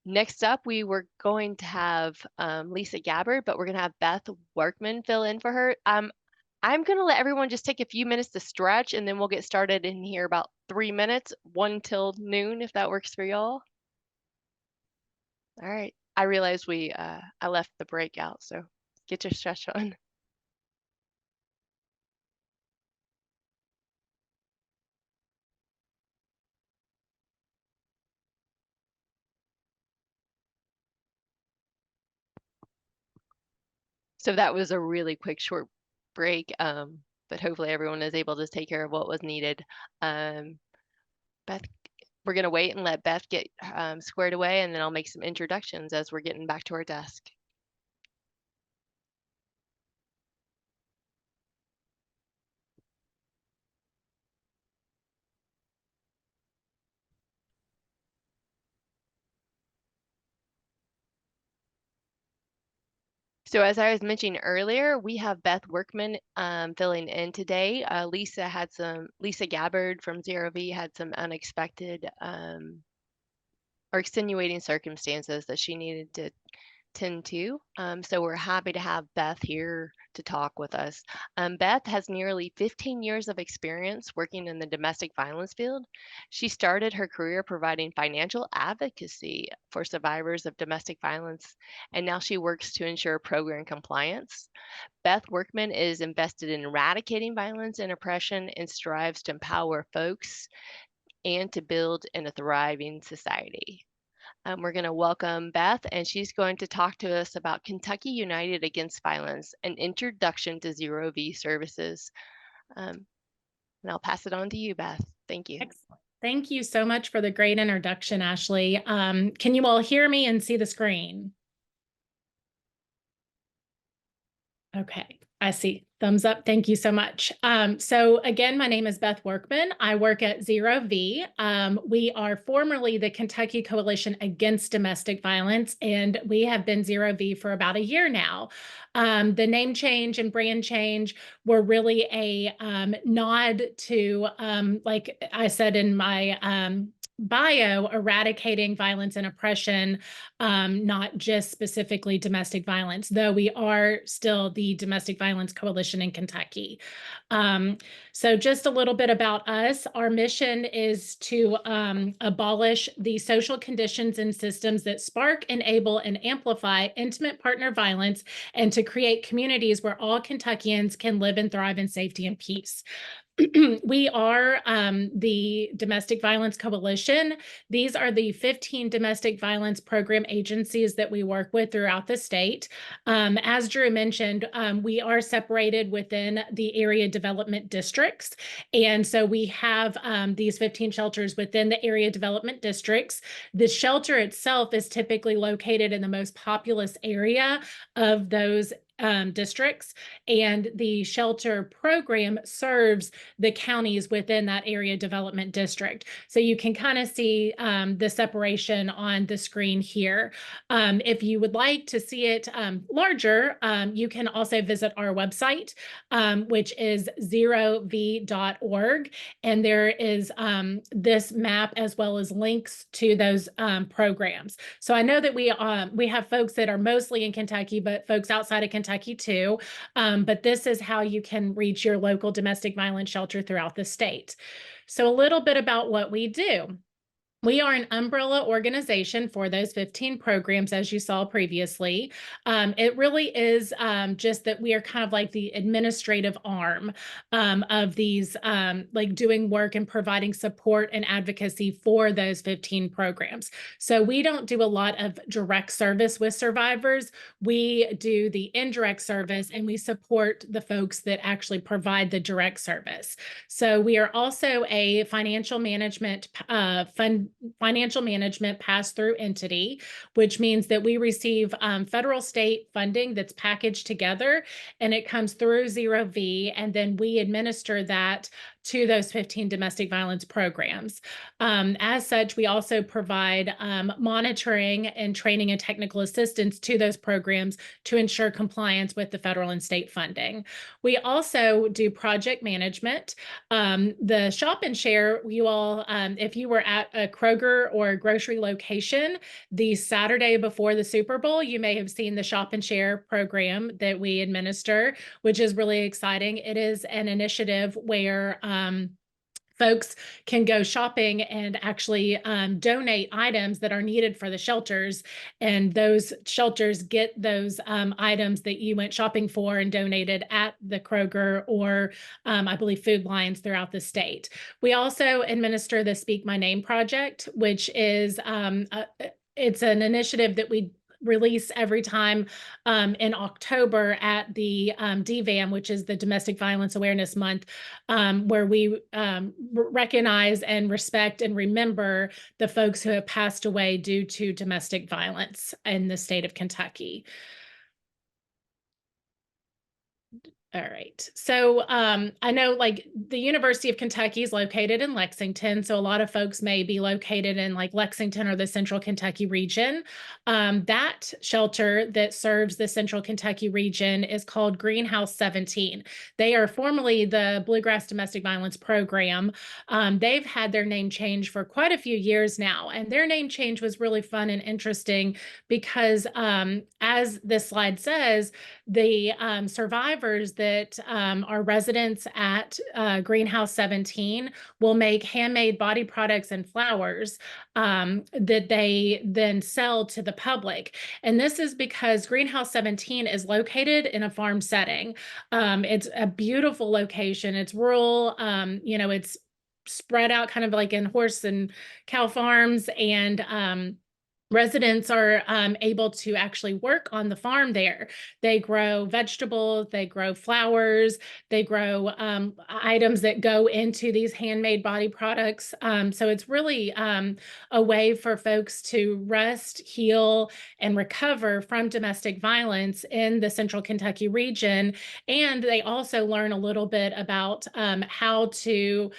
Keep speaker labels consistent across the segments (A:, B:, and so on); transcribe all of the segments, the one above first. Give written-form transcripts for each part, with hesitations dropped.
A: Next up, we were going to have Lisa Gabbard, but we're going to have Beth Workman fill in for her. I'm going to let everyone just take a few minutes to stretch, and then we'll get started in here about 3 minutes, 1 till noon, if that works for y'all. All right. I realized I left the breakout, so get your stretch on. So that was a really quick, short break, but hopefully everyone is able to take care of what was needed. Beth, we're going to wait and let Beth get squared away, and then I'll make some introductions as we're getting back to our desk. So as I was mentioning earlier, we have Beth Workman filling in today. Lisa Gabbard from ZeroV had some unexpected or extenuating circumstances that she needed to tend to. So we're happy to have Beth here to talk with us. Beth has nearly 15 years of experience working in the domestic violence field. She started her career providing financial advocacy for survivors of domestic violence, and now she works to ensure program compliance. Beth Workman is invested in eradicating violence and oppression and strives to empower folks and to build in a thriving society. We're going to welcome Beth, and she's going to talk to us about Kentucky United Against Violence, an introduction to ZeroV services. And I'll pass it on to you, Beth. Thank you.
B: Excellent. Thank you so much for the great introduction, Ashley. Can you all hear me and see the screen? Okay, I see. Thumbs up. Thank you so much. So again, my name is Beth Workman. I work at ZeroV. We are formerly the Kentucky Coalition Against Domestic Violence, and we have been ZeroV for about a year now. The name change and brand change were really a nod to, like I said in my bio, eradicating violence and oppression, not just specifically domestic violence, though we are still the Domestic Violence Coalition in Kentucky. So just a little bit about us. Our mission is to abolish the social conditions and systems that spark, enable, and amplify intimate partner violence, and to create communities where all Kentuckians can live and thrive in safety and peace. We are the Domestic Violence Coalition. These are the 15 domestic violence program agencies that we work with throughout the state. As Drew mentioned, we are separated within the area development districts. And so we have these 15 shelters within the area development districts. The shelter itself is typically located in the most populous area of those districts, and the shelter program serves the counties within that area development district. So you can kind of see the separation on the screen here. If you would like to see it larger, you can also visit our website, which is ZeroV.org, and there is this map as well as links to those programs. So I know that we have folks that are mostly in Kentucky, but folks outside of Kentucky too. But this is how you can reach your local domestic violence shelter throughout the state. So a little bit about what we do. We are an umbrella organization for those 15 programs, as you saw previously. It really is just that we are kind of like the administrative arm of these, like doing work and providing support and advocacy for those 15 programs. So we don't do a lot of direct service with survivors. We do the indirect service, and we support the folks that actually provide the direct service. So we are also a financial management pass-through entity, which means that we receive federal state funding that's packaged together, and it comes through ZeroV, and then we administer that to those 15 domestic violence programs. As such, we also provide monitoring and training and technical assistance to those programs to ensure compliance with the federal and state funding. We also do project management. The shop and share, you all, if you were at a Kroger or a grocery location the Saturday before the Super Bowl, you may have seen the shop and share program that we administer, which is really exciting. It is an initiative where folks can go shopping and actually donate items that are needed for the shelters. And those shelters get those items that you went shopping for and donated at the Kroger or I believe Food Lions throughout the state. We also administer the Speak My Name project, which is it's an initiative that we release every time in October at the DVAM, which is the Domestic Violence Awareness Month, where we recognize and respect and remember the folks who have passed away due to domestic violence in the state of Kentucky. All right. So I know like the University of Kentucky is located in Lexington. So a lot of folks may be located in like Lexington or the Central Kentucky region. That shelter that serves the Central Kentucky region is called Greenhouse 17. They are formerly the Bluegrass Domestic Violence Program. They've had their name change for quite a few years now. And their name change was really fun and interesting because as this slide says, the survivors that are residents at Greenhouse 17 will make handmade body products and flowers that they then sell to the public. And this is because Greenhouse 17 is located in a farm setting. It's a beautiful location. It's rural, it's spread out kind of like in horse and cow farms, and residents are able to actually work on the farm there. They grow vegetables, they grow flowers, they grow items that go into these handmade body products. So it's really a way for folks to rest, heal, and recover from domestic violence in the Central Kentucky region. And they also learn a little bit about how to,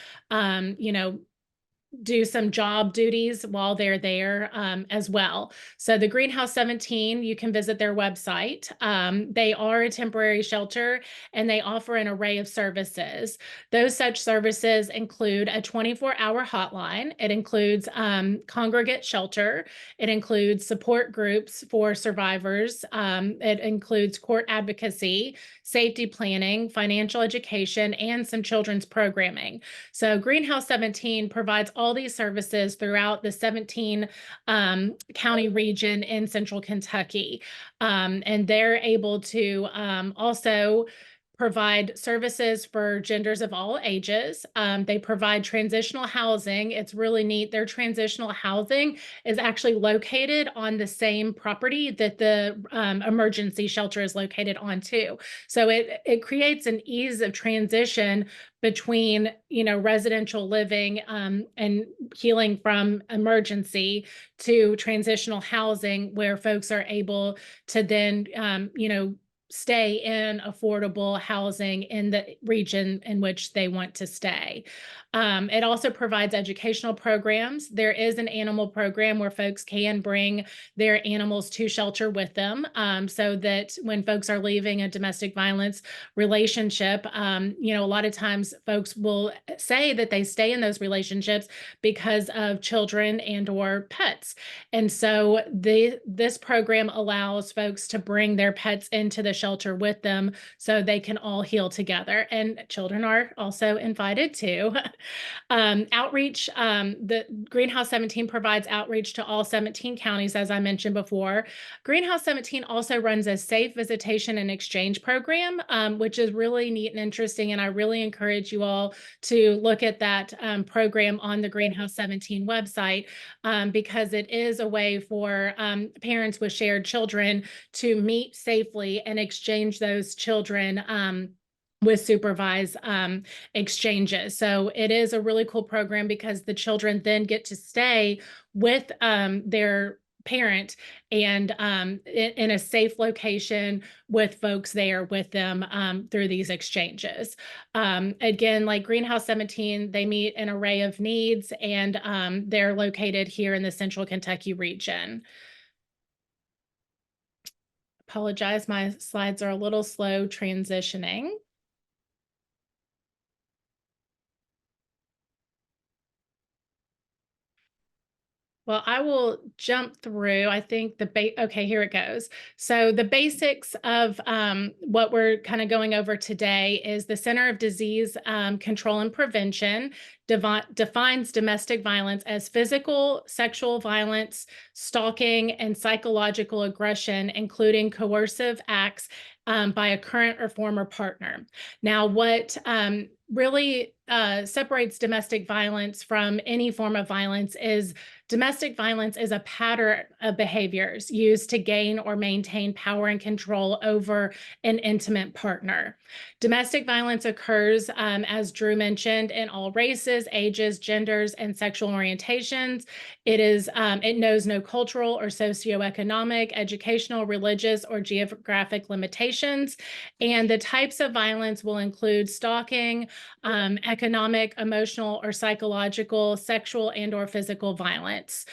B: do some job duties while they're there as well. So the Greenhouse 17, you can visit their website. They are a temporary shelter and they offer an array of services. Those such services include a 24-hour hotline. It includes congregate shelter. It includes support groups for survivors. It includes court advocacy, safety planning, financial education, and some children's programming. So Greenhouse 17 provides all these services throughout the 17 county region in Central Kentucky. And they're able to also provide services for genders of all ages. They provide transitional housing. It's really neat. Their transitional housing is actually located on the same property that the emergency shelter is located on too. So it creates an ease of transition between residential living and healing from emergency to transitional housing, where folks are able to then stay in affordable housing in the region in which they want to stay. It also provides educational programs. There is an animal program where folks can bring their animals to shelter with them, so that when folks are leaving a domestic violence relationship, a lot of times folks will say that they stay in those relationships because of children and or pets. And so this program allows folks to bring their pets into the shelter with them so they can all heal together. And children are also invited too. Outreach, the Greenhouse 17 provides outreach to all 17 counties, as I mentioned before. Greenhouse 17 also runs a safe visitation and exchange program, which is really neat and interesting. And I really encourage you all to look at that program on the Greenhouse 17 website, because it is a way for parents with shared children to meet safely and exchange those children with supervised exchanges. So it is a really cool program because the children then get to stay with their parent and in a safe location with folks there with them through these exchanges. Again, like Greenhouse 17, they meet an array of needs, and they're located here in the Central Kentucky region. Apologize, my slides are a little slow transitioning. Well, I will jump through. I think okay, here it goes. So the basics of what we're kind of going over today is the Center of Disease Control and Prevention defines domestic violence as physical, sexual violence, stalking, and psychological aggression, including coercive acts by a current or former partner. Now, what really separates domestic violence from any form of violence is domestic violence is a pattern of behaviors used to gain or maintain power and control over an intimate partner. Domestic violence occurs, as Drew mentioned, in all races, ages, genders, and sexual orientations. It knows no cultural or socioeconomic, educational, religious, or geographic limitations. And the types of violence will include stalking, economic, emotional, or psychological, sexual, and/or physical violence.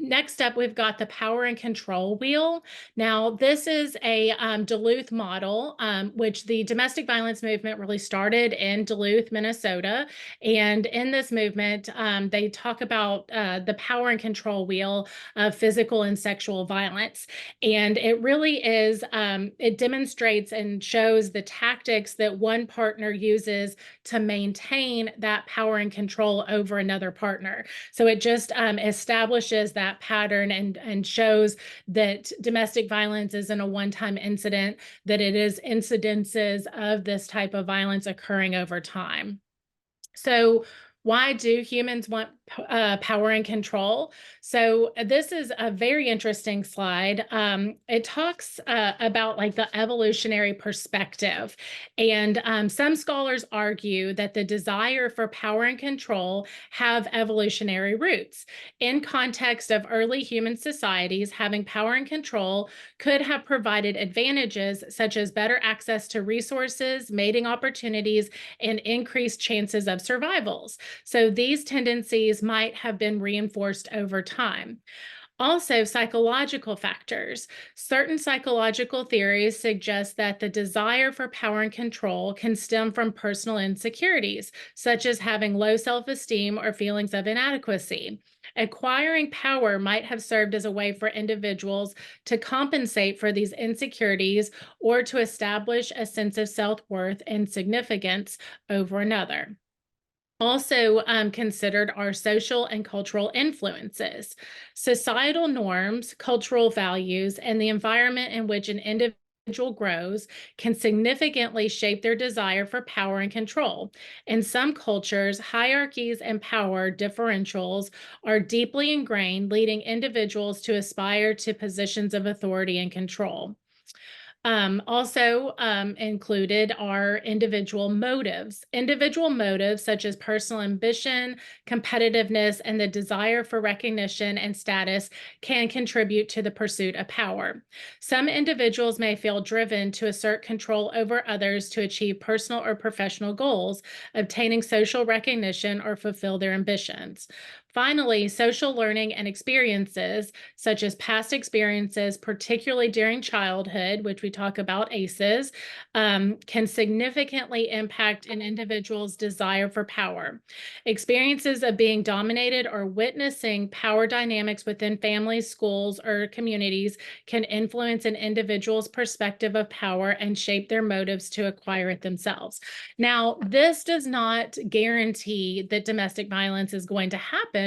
B: Next up, we've got the power and control wheel. Now, this is a Duluth model, which the domestic violence movement really started in Duluth, Minnesota. And in this movement, they talk about the power and control wheel of physical and sexual violence. And it really is, it demonstrates and shows the tactics that one partner uses to maintain that power and control over another partner. So it just establishes that pattern and shows that domestic violence isn't a one-time incident, that it is incidences of this type of violence occurring over time. So why do humans want power and control? So this is a very interesting slide. It talks about like the evolutionary perspective. And some scholars argue that the desire for power and control have evolutionary roots. In context of early human societies, having power and control could have provided advantages such as better access to resources, mating opportunities, and increased chances of survivals. So these tendencies might have been reinforced over time. Also, psychological factors. Certain psychological theories suggest that the desire for power and control can stem from personal insecurities, such as having low self-esteem or feelings of inadequacy. Acquiring power might have served as a way for individuals to compensate for these insecurities or to establish a sense of self-worth and significance over another. Also considered are social and cultural influences. Societal norms, cultural values, and the environment in which an individual grows can significantly shape their desire for power and control. In some cultures, hierarchies and power differentials are deeply ingrained, leading individuals to aspire to positions of authority and control. Also included are individual motives. Individual motives such as personal ambition, competitiveness, and the desire for recognition and status can contribute to the pursuit of power. Some individuals may feel driven to assert control over others to achieve personal or professional goals, obtaining social recognition, or fulfill their ambitions. Finally, social learning and experiences, such as past experiences, particularly during childhood, which we talk about ACEs, can significantly impact an individual's desire for power. Experiences of being dominated or witnessing power dynamics within families, schools, or communities can influence an individual's perspective of power and shape their motives to acquire it themselves. Now, this does not guarantee that domestic violence is going to happen,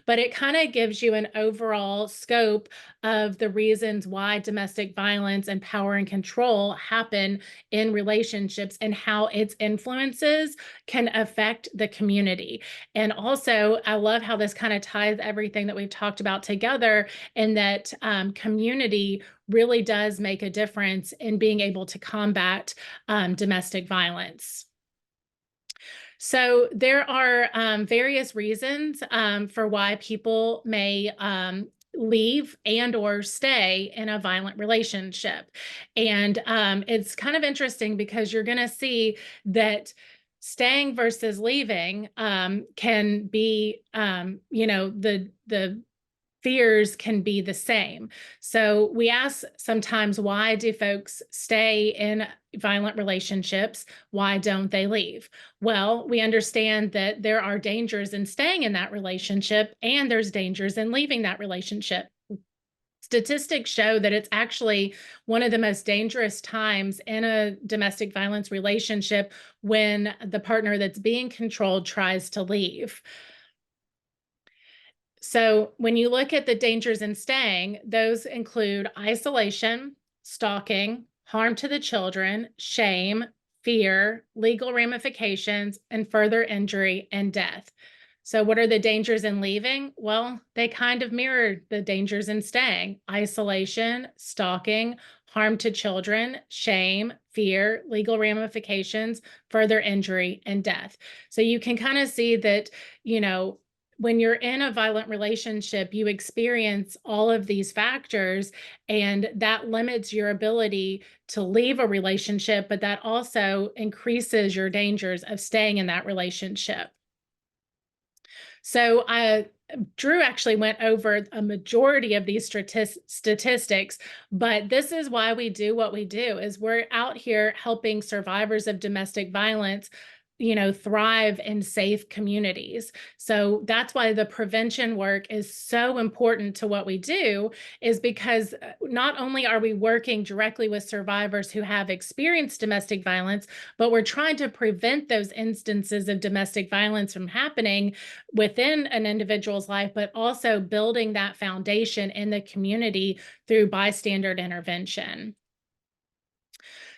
B: but it kind of gives you an overall scope of the reasons why domestic violence and power and control happen in relationships and how its influences can affect the community. And also, I love how this kind of ties everything that we've talked about together, and that community really does make a difference in being able to combat domestic violence. So there are various reasons for why people may leave and or stay in a violent relationship. And it's kind of interesting because you're going to see that staying versus leaving can be, the fears can be the same. So we ask sometimes, why do folks stay in violent relationships? Why don't they leave? Well, we understand that there are dangers in staying in that relationship, and there's dangers in leaving that relationship. Statistics show that it's actually one of the most dangerous times in a domestic violence relationship when the partner that's being controlled tries to leave. So when you look at the dangers in staying, those include isolation, stalking, harm to the children, shame, fear, legal ramifications, and further injury and death. So what are the dangers in leaving? Well, they kind of mirror the dangers in staying: isolation, stalking, harm to children, shame, fear, legal ramifications, further injury, and death. So you can kind of see that, you know, when you're in a violent relationship, you experience all of these factors, and that limits your ability to leave a relationship, but that also increases your dangers of staying in that relationship. So Drew actually went over a majority of these statistics, but this is why we do what we do. Is we're out here helping survivors of domestic violence, thrive in safe communities. So that's why the prevention work is so important to what we do, is because not only are we working directly with survivors who have experienced domestic violence, but we're trying to prevent those instances of domestic violence from happening within an individual's life, but also building that foundation in the community through bystander intervention.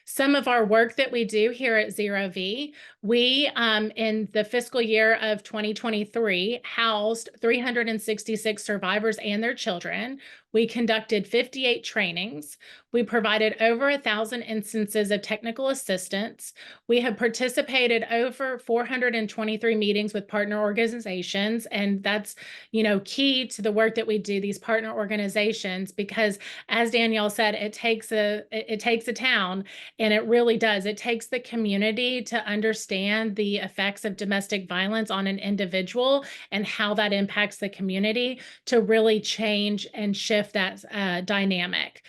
B: Some of our work that we do here at ZeroV, we, in the fiscal year of 2023, housed 366 survivors and their children. We conducted 58 trainings. We provided over 1,000 instances of technical assistance. We have participated over 423 meetings with partner organizations, and that's, key to the work that we do, these partner organizations, because as Danielle said, it takes a town. And it really does. It takes the community to understand the effects of domestic violence on an individual and how that impacts the community to really change and shift that dynamic.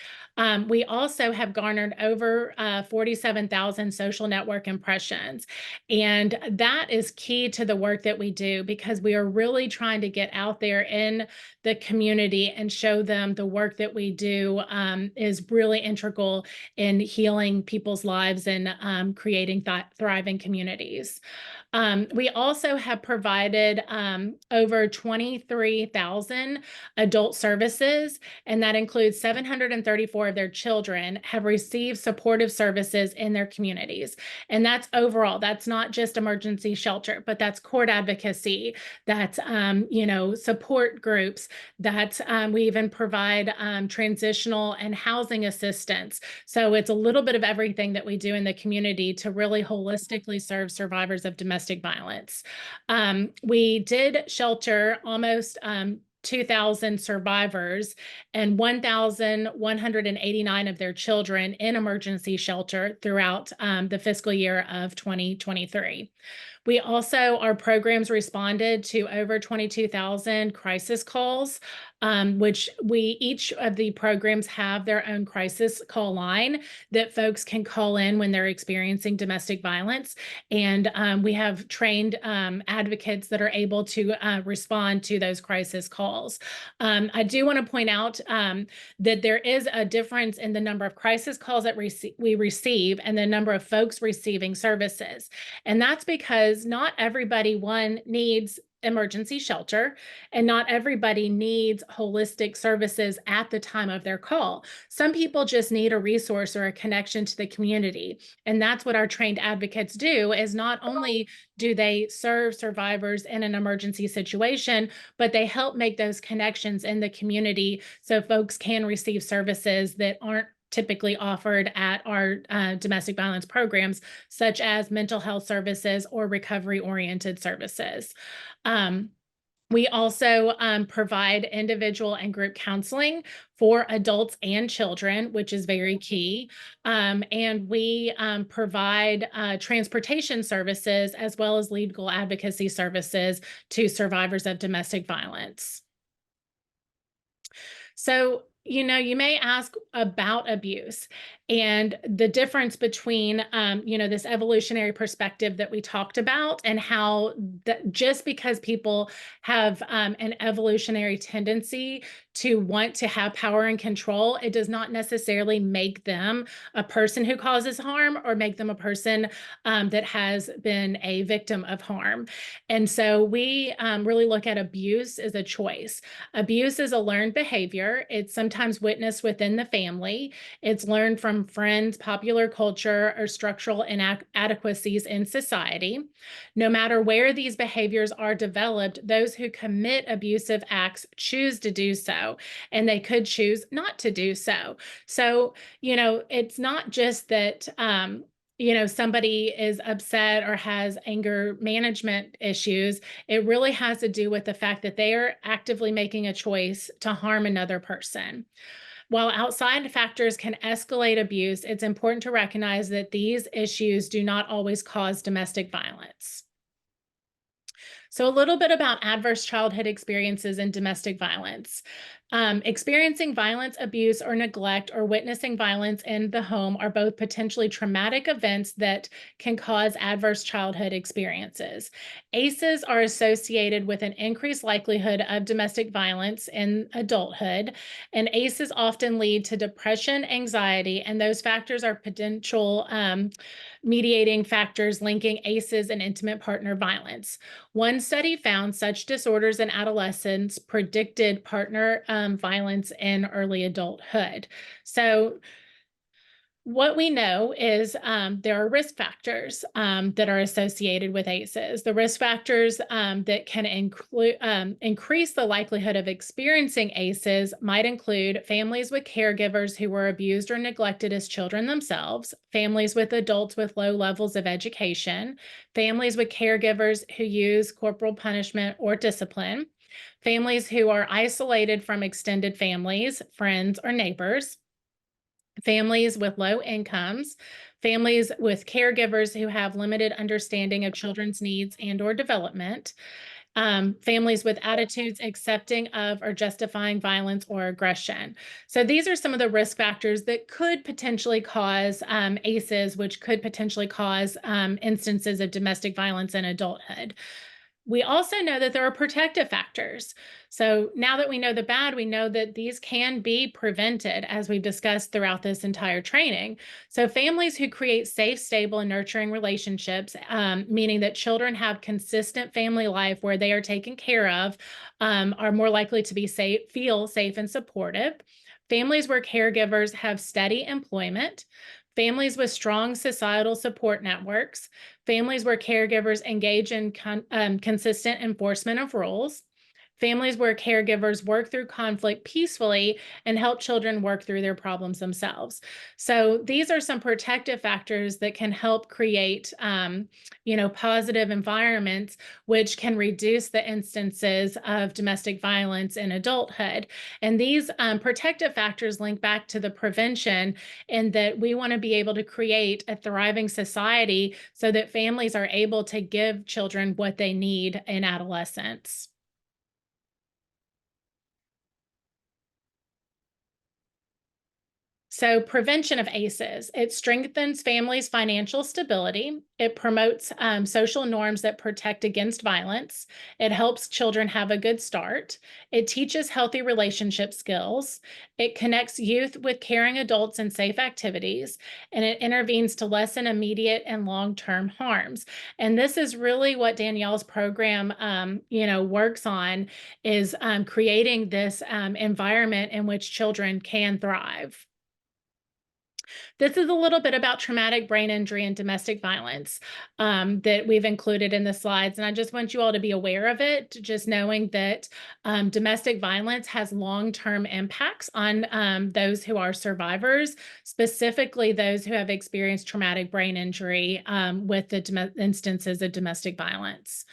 B: We also have garnered over 47,000 social network impressions. And that is key to the work that we do, because we are really trying to get out there in the community and show them the work that we do is really integral in healing people's lives and creating thriving communities. We also have provided over 23,000 adult services, and that includes 734 of their children have received supportive services in their communities. And that's overall, that's not just emergency shelter, but that's court advocacy, that's, support groups, that we even provide transitional and housing assistance. So it's a little bit of everything that we do in the community to really holistically serve survivors of domestic violence. We did shelter almost 2,000 survivors and 1,189 of their children in emergency shelter throughout the fiscal year of 2023. We also, our programs responded to over 22,000 crisis calls, which each of the programs have their own crisis call line that folks can call in when they're experiencing domestic violence. And we have trained advocates that are able to respond to those crisis calls. I do want to point out that there is a difference in the number of crisis calls that we receive and the number of folks receiving services. And that's because not everybody, one, needs emergency shelter, and not everybody needs holistic services at the time of their call. Some people just need a resource or a connection to the community. And that's what our trained advocates do, is not only do they serve survivors in an emergency situation, but they help make those connections in the community so folks can receive services that aren't typically offered at our domestic violence programs, such as mental health services or recovery-oriented services. We also provide individual and group counseling for adults and children, which is very key. And we provide transportation services as well as legal advocacy services to survivors of domestic violence. So, you may ask about abuse and the difference between, this evolutionary perspective that we talked about, and how that just because people have an evolutionary tendency to want to have power and control, it does not necessarily make them a person who causes harm or make them a person that has been a victim of harm. And so we really look at abuse as a choice. Abuse is a learned behavior. It's sometimes witnessed within the family. It's learned from friends, popular culture, or structural inadequacies in society. No matter where these behaviors are developed, those who commit abusive acts choose to do so, and they could choose not to do so. So, it's not just that, somebody is upset or has anger management issues. It really has to do with the fact that they are actively making a choice to harm another person. While outside factors can escalate abuse, it's important to recognize that these issues do not always cause domestic violence. So, a little bit about adverse childhood experiences and domestic violence. Experiencing violence, abuse, or neglect, or witnessing violence in the home are both potentially traumatic events that can cause adverse childhood experiences. ACEs are associated with an increased likelihood of domestic violence in adulthood, and ACEs often lead to depression, anxiety, and those factors are potential mediating factors linking ACEs and intimate partner violence. One study found such disorders in adolescents predicted partner violence in early adulthood. So, what we know is there are risk factors that are associated with ACEs. The risk factors that can increase the likelihood of experiencing ACEs might include families with caregivers who were abused or neglected as children themselves, families with adults with low levels of education, families with caregivers who use corporal punishment or discipline, families who are isolated from extended families, friends, or neighbors, families with low incomes, families with caregivers who have limited understanding of children's needs and or development, families with attitudes accepting of or justifying violence or aggression. So these are some of the risk factors that could potentially cause ACEs, which could potentially cause instances of domestic violence in adulthood. We also know that there are protective factors. So now that we know the bad, we know that these can be prevented, as we've discussed throughout this entire training. So families who create safe, stable, and nurturing relationships, meaning that children have consistent family life where they are taken care of, are more likely to be safe, feel safe and supportive. Families where caregivers have steady employment, families with strong societal support networks, families where caregivers engage in consistent enforcement of rules, families where caregivers work through conflict peacefully and help children work through their problems themselves. So these are some protective factors that can help create, positive environments, which can reduce the instances of domestic violence in adulthood. And these protective factors link back to the prevention, in that we want to be able to create a thriving society so that families are able to give children what they need in adolescence. So, prevention of ACEs, it strengthens families' financial stability. It promotes social norms that protect against violence. It helps children have a good start. It teaches healthy relationship skills. It connects youth with caring adults and safe activities. And it intervenes to lessen immediate and long-term harms. And this is really what Danielle's program, works on, is creating this environment in which children can thrive. This is a little bit about traumatic brain injury and domestic violence that we've included in the slides. And I just want you all to be aware of it, just knowing that domestic violence has long-term impacts on those who are survivors, specifically those who have experienced traumatic brain injury with the instances of domestic violence.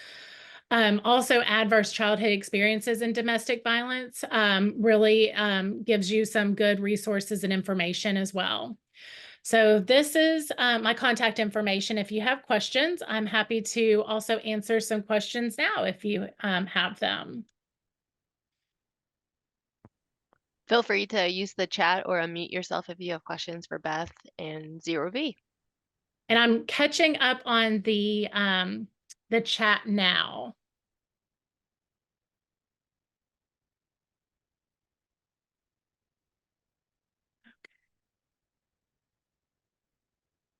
B: Also, adverse childhood experiences in domestic violence really gives you some good resources and information as well. So this is my contact information. If you have questions, I'm happy to also answer some questions now if you have them.
A: Feel free to use the chat or unmute yourself if you have questions for Beth and ZeroV.
B: And I'm catching up on the chat now.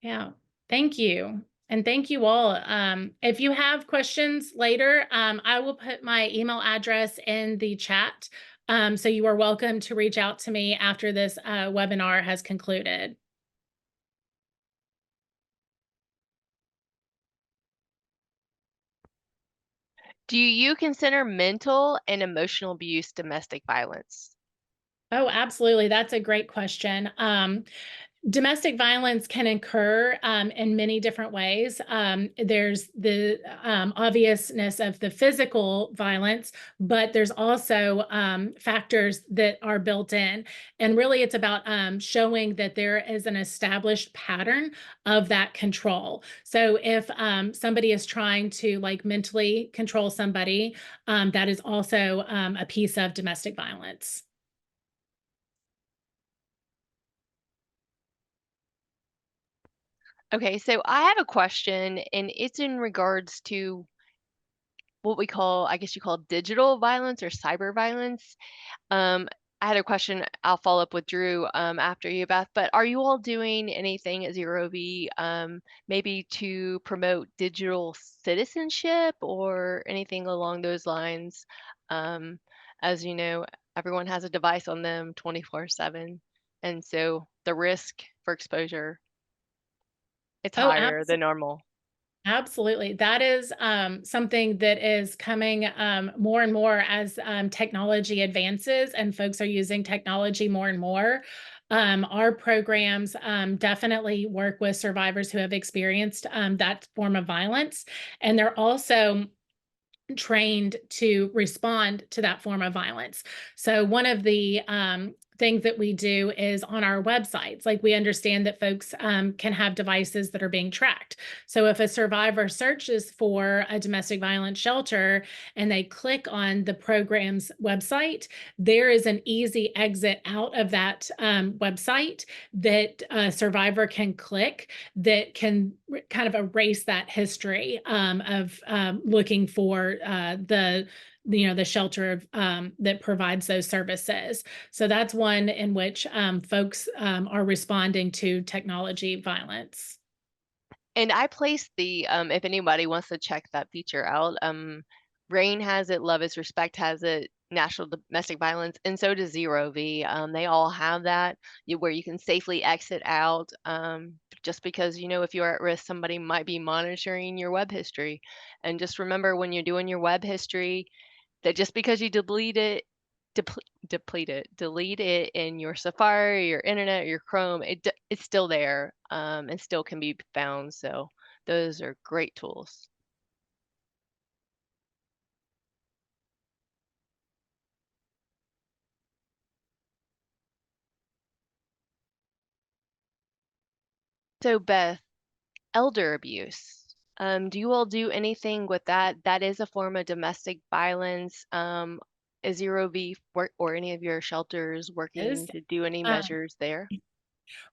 B: Yeah, thank you. And thank you all. If you have questions later, I will put my email address in the chat. So you are welcome to reach out to me after this webinar has concluded.
A: Do you consider mental and emotional abuse domestic violence?
B: Oh, absolutely. That's a great question. Domestic violence can occur in many different ways. There's the obviousness of the physical violence, but there's also factors that are built in. And really, it's about showing that there is an established pattern of that control. So if somebody is trying to like mentally control somebody, that is also a piece of domestic violence.
A: Okay, so I have a question, and it's in regards to what we call, I guess you call digital violence or cyber violence. Um, I had a question. I'll follow up with Drew after you, Beth. But are you all doing anything at Zero V, maybe to promote digital citizenship or anything along those lines? Um, as you know, everyone has a device on them 24/7, and so the risk for exposure it's
B: Oh,
A: higher than
B: absolutely.
A: normal.
B: Absolutely. That is something that is coming more and more as technology advances and folks are using technology more and more. Our programs definitely work with survivors who have experienced that form of violence. And they're also trained to respond to that form of violence. So one of the things that we do is on our websites, like we understand that folks can have devices that are being tracked. So if a survivor searches for a domestic violence shelter and they click on the program's website, there is an easy exit out of that website that a survivor can click that can kind of erase that history of looking for the shelter that provides those services. So that's one in which folks are responding to technology violence.
A: And I placed the if anybody wants to check that feature out, Rain has it, Love is Respect has it, National Domestic Violence, and so does Zero V. They all have that where you can safely exit out. Just because if you're at risk, somebody might be monitoring your web history. And just remember when you're doing your web history, that just because you delete it in your Safari, your internet, your Chrome, it's still there, and still can be found. So those are great tools. So Beth, elder abuse. Do you all do anything with that? That is a form of domestic violence. Is Zero V work or any of your shelters working
B: Is
A: to do any measures there?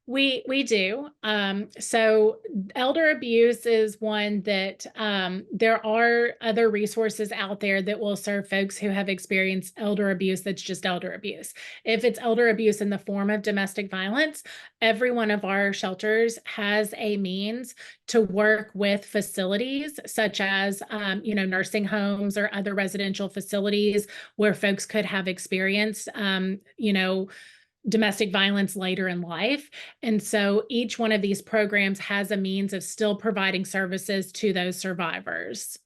B: we do. So elder abuse is one that there are other resources out there that will serve folks who have experienced elder abuse that's just elder abuse. If it's elder abuse in the form of domestic violence, every one of our shelters has a means to work with facilities such as nursing homes or other residential facilities where folks could have experienced domestic violence later in life. And so each one of these programs has a means of still providing services to those survivors.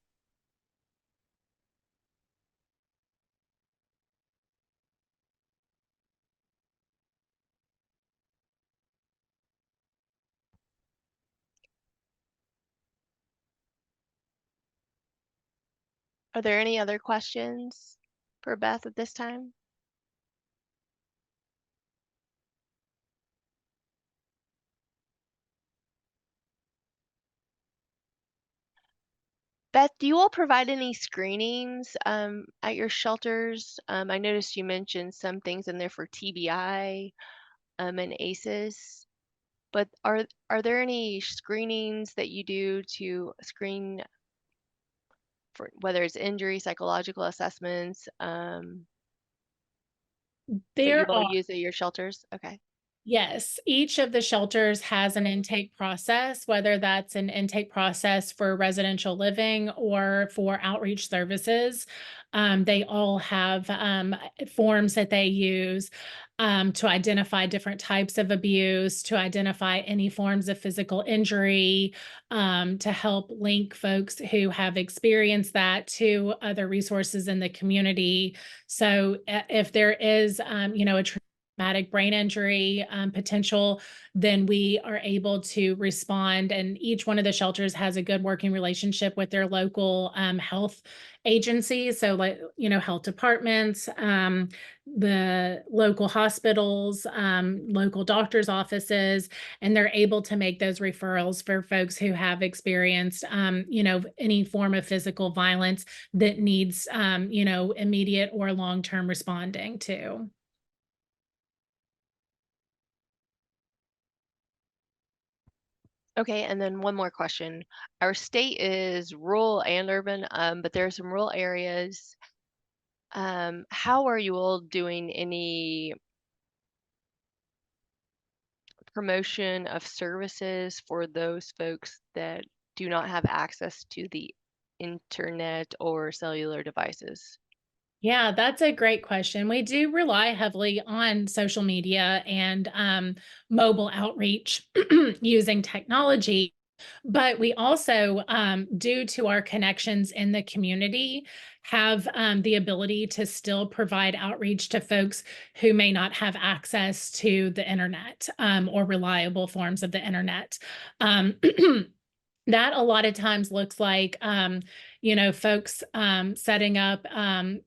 A: Are there any other questions for Beth at this time? Beth, do you all provide any screenings at your shelters? I noticed you mentioned some things in there for TBI and ACEs, but are there any screenings that you do to screen for whether it's injury, psychological assessments that you
B: There
A: all
B: are.
A: use at your shelters? Okay.
B: Yes, each of the shelters has an intake process, whether that's an intake process for residential living or for outreach services. They all have forms that they use to identify different types of abuse, to identify any forms of physical injury, to help link folks who have experienced that to other resources in the community. So if there is, a traumatic brain injury potential, then we are able to respond. And each one of the shelters has a good working relationship with their local health agencies. So, like, health departments, the local hospitals, local doctors' offices, and they're able to make those referrals for folks who have experienced, any form of physical violence that needs, immediate or long-term responding to.
A: Okay, and then one more question. Our state is rural and urban, but there are some rural areas. How are you all doing any promotion of services for those folks that do not have access to the internet or cellular devices?
B: Yeah, that's a great question. We do rely heavily on social media and mobile outreach using technology, but we also, due to our connections in the community, have the ability to still provide outreach to folks who may not have access to the internet or reliable forms of the internet. Um, that a lot of times looks like folks setting up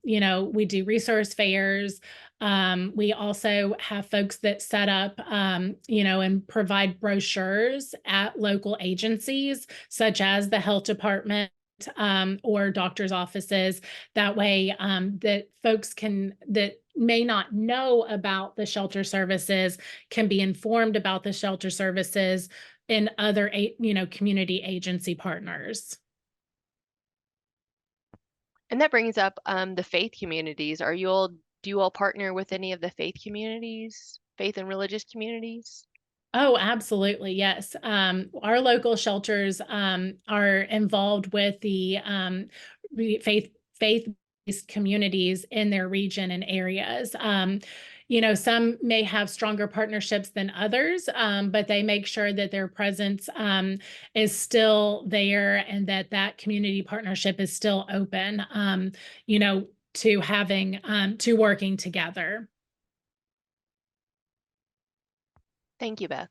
B: we do resource fairs. We also have folks that set up and provide brochures at local agencies such as the health department or doctors offices. That way that folks can that may not know about the shelter services can be informed about the shelter services in other community agency partners.
A: And that brings up the faith communities. Do you all partner with any of the faith communities, faith and religious communities?
B: Oh, absolutely. Yes. Our local shelters are involved with the faith-based communities in their region and areas. Some may have stronger partnerships than others, but they make sure that their presence is still there and that that community partnership is still open, to having to working together.
A: Thank you, Beth.